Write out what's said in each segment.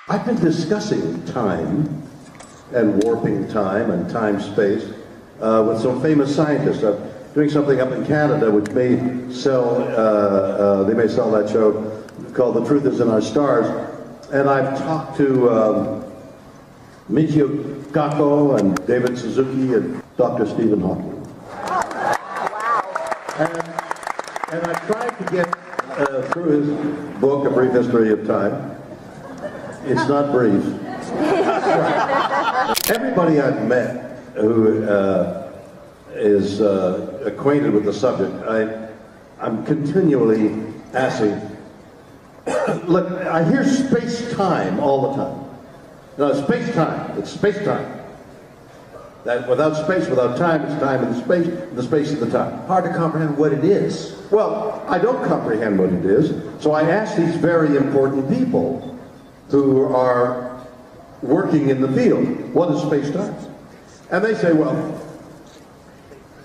I've been discussing time and warping time and time-space with some famous scientists. I'm doing something up in Canada which may sell, they may sell that show called The Truth Is in Our Stars. And I've talked to Michio Kaku and David Suzuki and Dr. Stephen Hawking. And I tried to get through his book, A Brief History of Time. It's not brief. Everybody I've met who is acquainted with the subject, I'm continually asking, look, I hear space-time all the time. No, space-time, it's space-time. That without space, without time, it's time and the space is the time. Hard to comprehend what it is. Well, I don't comprehend what it is, so I ask these very important people who are working in the field, what is space-time? And they say, well,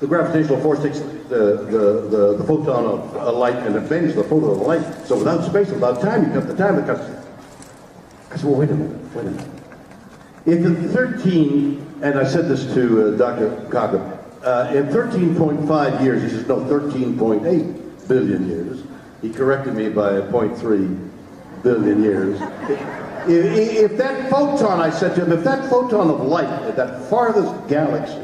the gravitational force takes the photon of a light and it bends the photon of the light. So without space, without time, you cut the time that cuts. I said, well, wait a minute. If in 13, and I said this to Dr. Kaku, in 13.5 years, he says, no, 13.8 billion years. He corrected me by 0.3 billion years. If that photon, I said to him, if that photon of light at that farthest galaxy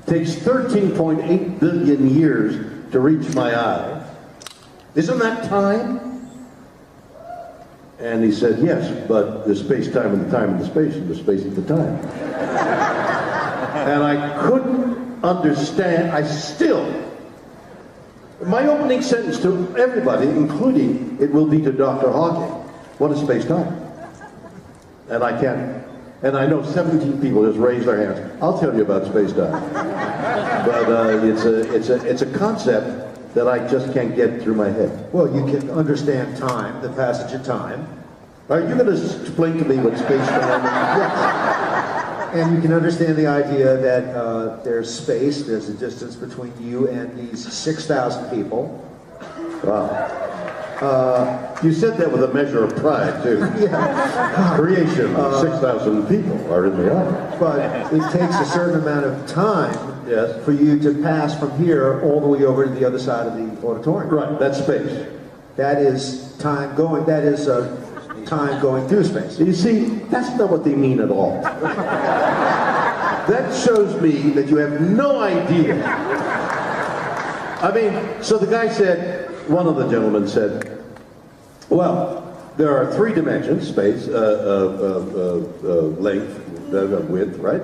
takes 13.8 billion years to reach my eye, isn't that time? And he said, yes, but there's space-time and the time and the space and the space and the time. And I couldn't understand, my opening sentence to everybody, including it will be to Dr. Hawking, what is space-time? And I can't, and I know 17 people just raised their hands. I'll tell you about space-time. But it's a concept that I just can't get through my head. Well, you can understand time, the passage of time. Are you going to explain to me what space-time is? Yes. And you can understand the idea that there's space, there's a distance between you and these 6,000 people. Wow. You said that with a measure of pride, too. Yeah. Creation, 6,000 people are in the audience. But it takes a certain amount of time for you to pass from here all the way over to the other side of the auditorium. Right, that's space. That is time going, that is time going through space. You see, that's not what they mean at all. That shows me that you have no idea. I mean, so the guy said, one of the gentlemen said, well, there are 3 dimensions, space, length, width, right?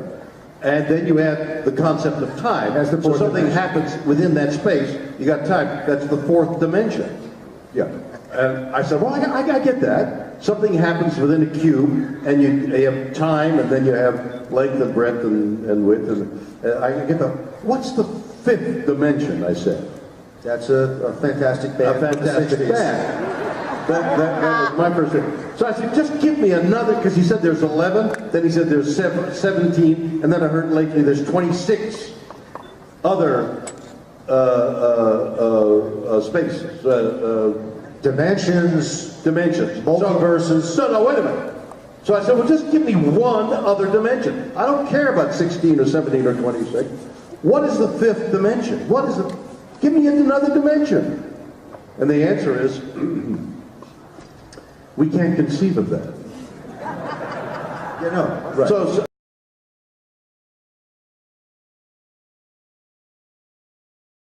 And then you add the concept of time. So something happens within that space, you got time. That's the 4th dimension. Yeah. And I said, well, I get that. Something happens within a cube, and you have time, and then you have length and breadth and width. And I get what's the 5th dimension, I said. That's a fantastic band. A fantastic band. That was my first thing. So I said, just give me another, because he said there's 11, then he said there's 17, and then I heard lately there's 26 other spaces, dimensions, multiverses. No, wait a minute. So I said, well, just give me one other dimension. I don't care about 16 or 17 or 26. What is the 5th dimension? What is it? Give me another dimension. And the answer is, we can't conceive of that. You know, right. So